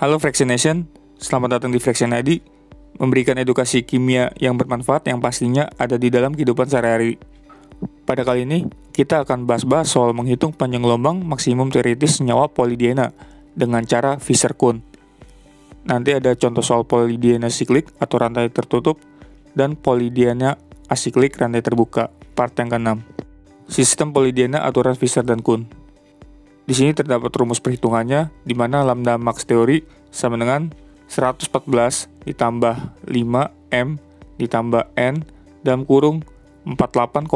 Halo Fractionation, selamat datang di Fraction ID, memberikan edukasi kimia yang bermanfaat yang pastinya ada di dalam kehidupan sehari-hari. Pada kali ini, kita akan bahas-bahas soal menghitung panjang gelombang maksimum teoritis senyawa polydiena dengan cara Fischer-Kuhn. Nanti ada contoh soal polydiena siklik atau rantai tertutup dan polydiena asiklik rantai terbuka, part yang ke-6. Sistem polydiena aturan Fischer dan Kuhn. Di sini terdapat rumus perhitungannya, di mana lambda max teori sama dengan 114 ditambah 5M ditambah N dalam kurung 48,0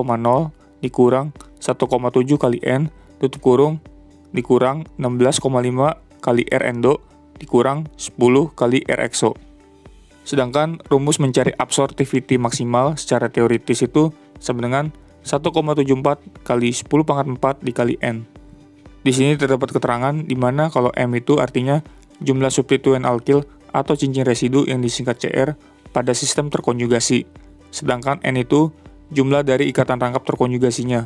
dikurang 1,7 kali N tutup kurung dikurang 16,5 kali R endo dikurang 10 kali R exo. Sedangkan rumus mencari absorptivity maksimal secara teoritis itu sama dengan 1,74 kali 10 pangkat 4 dikali N. Di sini terdapat keterangan di mana kalau M itu artinya jumlah substituen alkil atau cincin residu yang disingkat CR pada sistem terkonjugasi. Sedangkan N itu jumlah dari ikatan rangkap terkonjugasinya.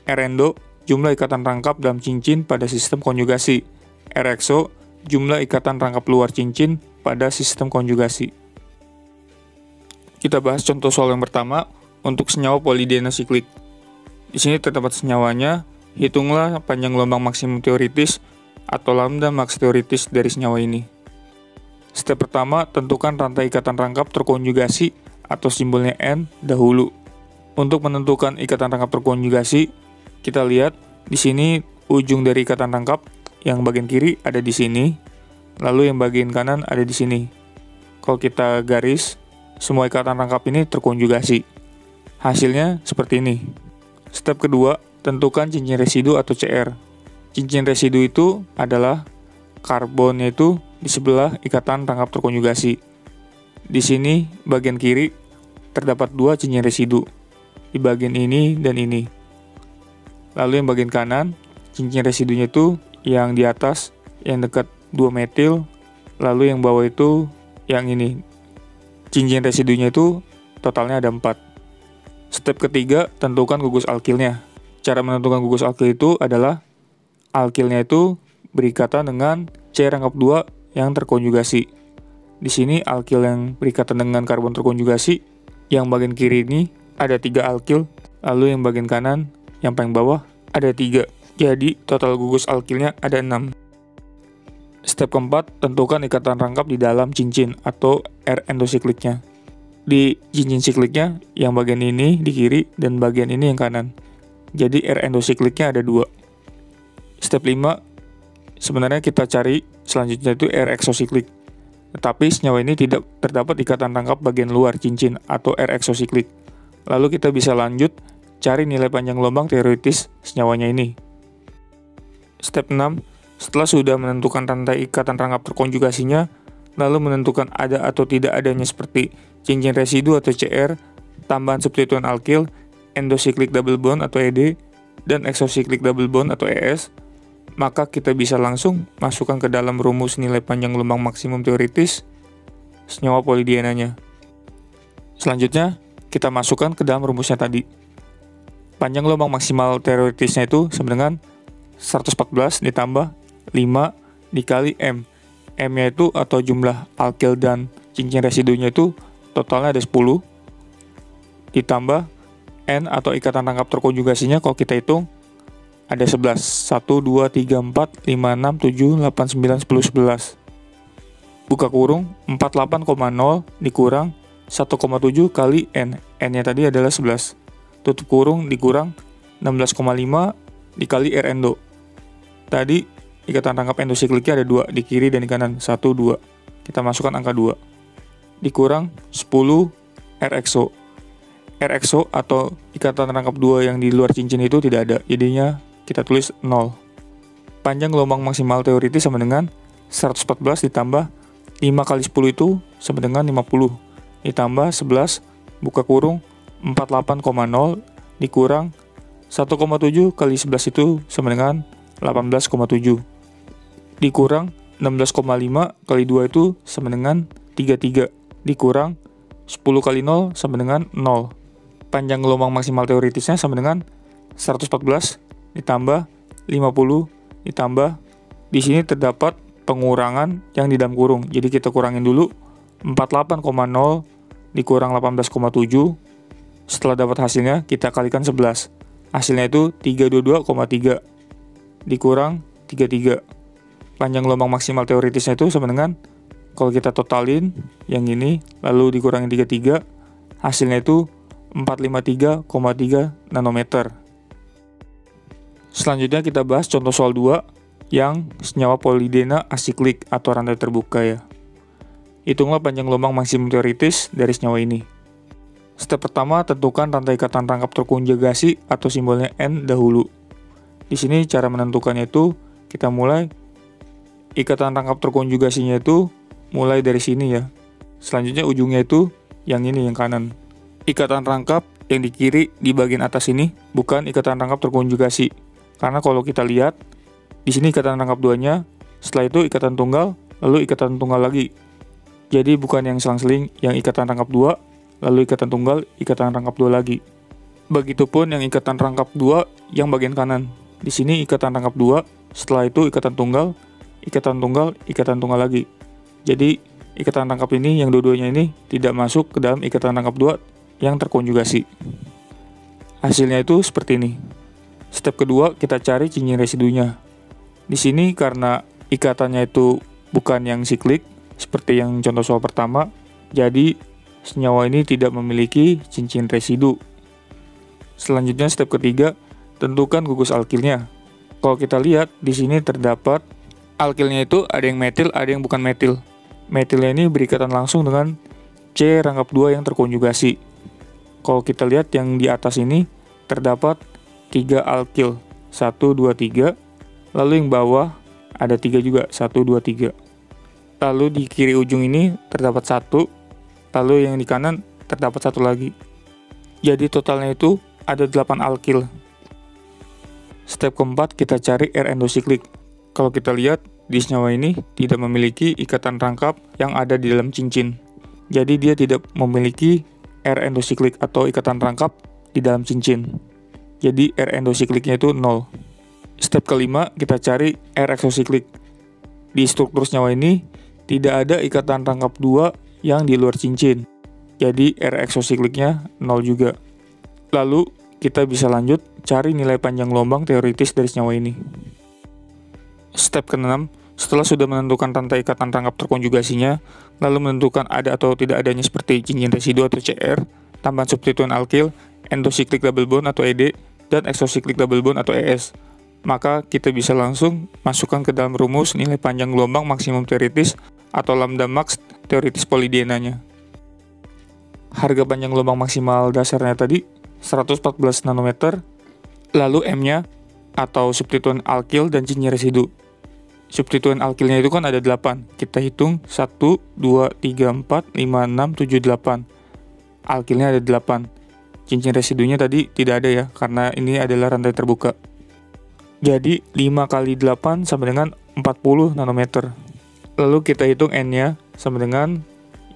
R endo jumlah ikatan rangkap dalam cincin pada sistem konjugasi. R exo jumlah ikatan rangkap luar cincin pada sistem konjugasi. Kita bahas contoh soal yang pertama untuk senyawa polydiena siklik. Di sini terdapat senyawanya. Hitunglah panjang gelombang maksimum teoritis atau lambda max teoritis dari senyawa ini. Step pertama, tentukan rantai ikatan rangkap terkonjugasi atau simbolnya N dahulu. Untuk menentukan ikatan rangkap terkonjugasi, kita lihat di sini ujung dari ikatan rangkap yang bagian kiri ada di sini, lalu yang bagian kanan ada di sini. Kalau kita garis, semua ikatan rangkap ini terkonjugasi. Hasilnya seperti ini. Step kedua, tentukan cincin residu atau CR. Cincin residu itu adalah karbonnya itu di sebelah ikatan rangkap terkonjugasi. Di sini bagian kiri terdapat dua cincin residu, di bagian ini dan ini. Lalu yang bagian kanan, cincin residunya itu yang di atas, yang dekat 2 metil, lalu yang bawah itu yang ini. Cincin residunya itu totalnya ada 4. Step ketiga, tentukan gugus alkilnya. Cara menentukan gugus alkil itu adalah alkilnya itu berikatan dengan C rangkap 2 yang terkonjugasi. Di sini alkil yang berikatan dengan karbon terkonjugasi, yang bagian kiri ini ada 3 alkil, lalu yang bagian kanan, yang paling bawah ada 3. Jadi total gugus alkilnya ada 6. Step keempat, tentukan ikatan rangkap di dalam cincin atau R endosikliknya. Di cincin sikliknya, yang bagian ini di kiri dan bagian ini yang kanan. Jadi R endosikliknya ada 2. Step 5, sebenarnya kita cari selanjutnya itu R exosiklik. Tetapi senyawa ini tidak terdapat ikatan rangkap bagian luar cincin atau R exosiklik. Lalu kita bisa lanjut cari nilai panjang gelombang teoritis senyawanya ini. Step 6, setelah sudah menentukan rantai ikatan rangkap terkonjugasinya, lalu menentukan ada atau tidak adanya seperti cincin residu atau CR, tambahan substituen alkil, endosiklik double bond atau ED, dan exosiklik double bond atau ES, maka kita bisa langsung masukkan ke dalam rumus nilai panjang gelombang maksimum teoritis senyawa polydienanya. Selanjutnya, kita masukkan ke dalam rumusnya tadi. Panjang gelombang maksimal teoritisnya itu sama dengan 114 ditambah 5 dikali M. M-nya itu atau jumlah alkil dan cincin residunya itu totalnya ada 10, ditambah N atau ikatan rangkap terkonjugasinya kalau kita hitung ada 11. 1, 2, 3, 4, 5, 6, 7, 8, 9, 10, 11. Buka kurung 48,0 dikurang 1,7 kali N. N-nya tadi adalah 11. Tutup kurung dikurang 16,5 dikali R endo. Tadi ikatan rangkap endosikliknya ada 2 di kiri dan di kanan. 1, 2. Kita masukkan angka 2. Dikurang 10 R exo. R exo atau ikatan rangkap 2 yang di luar cincin itu tidak ada, jadinya kita tulis 0. Panjang gelombang maksimal teoritis sama dengan 114 ditambah 5 kali 10 itu sama dengan 50, ditambah 11, buka kurung, 48,0 dikurang 1,7 kali 11 itu sama dengan 18,7, dikurang 16,5 kali 2 itu sama dengan 33, dikurang 10 kali 0 sama dengan 0. Panjang gelombang maksimal teoritisnya sama dengan 114 ditambah 50 ditambah di sini terdapat pengurangan yang di dalam kurung. Jadi kita kurangin dulu 48,0 dikurang 18,7. Setelah dapat hasilnya, kita kalikan 11. Hasilnya itu 322,3 dikurang 33. Panjang gelombang maksimal teoritisnya itu sama dengan, kalau kita totalin yang ini, lalu dikurangin 33, hasilnya itu 453,3 nanometer. Selanjutnya kita bahas contoh soal 2, yang senyawa polydena asiklik atau rantai terbuka ya. Hitunglah panjang gelombang maksimum teoritis dari senyawa ini. Step pertama, tentukan rantai ikatan rangkap terkonjugasi atau simbolnya N dahulu. Di sini cara menentukannya itu, kita mulai ikatan rangkap terkonjugasinya itu mulai dari sini ya. Selanjutnya ujungnya itu yang ini, yang kanan. Ikatan rangkap yang di kiri di bagian atas ini bukan ikatan rangkap terkonjugasi. Karena kalau kita lihat, di sini ikatan rangkap duanya, setelah itu ikatan tunggal, lalu ikatan tunggal lagi. Jadi bukan yang selang-seling, yang ikatan rangkap 2, lalu ikatan tunggal, ikatan rangkap 2 lagi. Begitupun yang ikatan rangkap 2 yang bagian kanan. Di sini ikatan rangkap 2, setelah itu ikatan tunggal, ikatan tunggal, ikatan tunggal lagi. Jadi ikatan rangkap ini, yang dua-duanya ini tidak masuk ke dalam ikatan rangkap 2 yang terkonjugasi. Hasilnya itu seperti ini. Step kedua, kita cari cincin residunya. Di sini karena ikatannya itu bukan yang siklik, seperti yang contoh soal pertama, jadi senyawa ini tidak memiliki cincin residu. Selanjutnya step ketiga, tentukan gugus alkilnya. Kalau kita lihat di sini terdapat alkilnya itu ada yang metil, ada yang bukan metil. Metilnya ini berikatan langsung dengan C rangkap 2 yang terkonjugasi. Kalau kita lihat yang di atas ini terdapat 3 alkil, 1, 2, 3. Lalu yang bawah ada 3 juga, 1, 2, 3. Lalu di kiri ujung ini terdapat 1. Lalu yang di kanan terdapat 1 lagi. Jadi totalnya itu ada 8 alkil. Step keempat, kita cari R endosiklik. Kalau kita lihat, di senyawa ini tidak memiliki ikatan rangkap yang ada di dalam cincin. Jadi dia tidak memiliki R endosiklik atau ikatan rangkap di dalam cincin. Jadi R endosikliknya itu 0. Step kelima, kita cari R eksosiklik. Di struktur senyawa ini tidak ada ikatan rangkap 2 yang di luar cincin. Jadi R eksosikliknya 0 juga. Lalu kita bisa lanjut cari nilai panjang gelombang teoritis dari senyawa ini. Step ke-6, setelah sudah menentukan rantai ikatan rangkap terkonjugasinya, lalu menentukan ada atau tidak adanya seperti cincin residu atau CR, tambahan substituen alkil, endosiklik double bond atau ED, dan eksosiklik double bond atau ES. Maka kita bisa langsung masukkan ke dalam rumus nilai panjang gelombang maksimum teoritis atau lambda max teoritis polydenanya. Harga panjang gelombang maksimal dasarnya tadi 114 nanometer, lalu M-nya atau substituen alkil dan cincin residu. Substituen alkilnya itu kan ada 8. Kita hitung 1, 2, 3, 4, 5, 6, 7, 8. Alkilnya ada 8. Cincin residunya tadi tidak ada ya, karena ini adalah rantai terbuka. Jadi 5 kali 8 sama dengan 40 nanometer. Lalu kita hitung N-nya sama dengan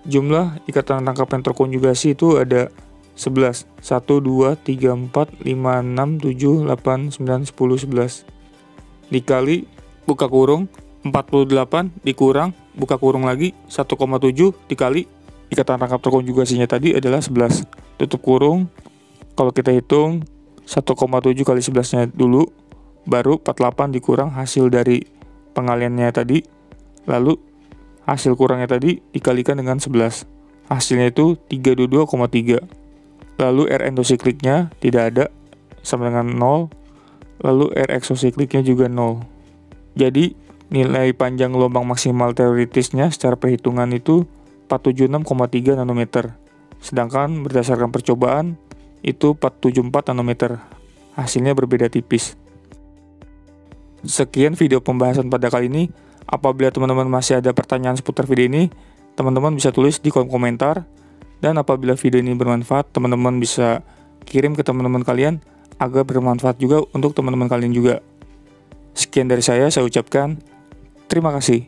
jumlah ikatan rangkap yang terkonjugasi itu ada 11. 1, 2, 3, 4, 5, 6, 7, 8, 9, 10, 11. Dikali, buka kurung, 48 dikurang, buka kurung lagi, 1,7 dikali, ikatan rangkap terkonjugasinya tadi adalah 11. Tutup kurung, kalau kita hitung 1,7 kali 11-nya dulu, baru 48 dikurang hasil dari pengaliannya tadi, lalu hasil kurangnya tadi dikalikan dengan 11. Hasilnya itu 322,3. Lalu R endosikliknya tidak ada, sama dengan 0. Lalu R eksosikliknya juga 0. Jadi nilai panjang gelombang maksimal teoritisnya secara perhitungan itu 476,3 nanometer. Sedangkan berdasarkan percobaan itu 474 nanometer. Hasilnya berbeda tipis. Sekian video pembahasan pada kali ini. Apabila teman-teman masih ada pertanyaan seputar video ini, teman-teman bisa tulis di kolom komentar. Dan apabila video ini bermanfaat, teman-teman bisa kirim ke teman-teman kalian agar bermanfaat juga untuk teman-teman kalian juga. Sekian dari saya ucapkan terima kasih.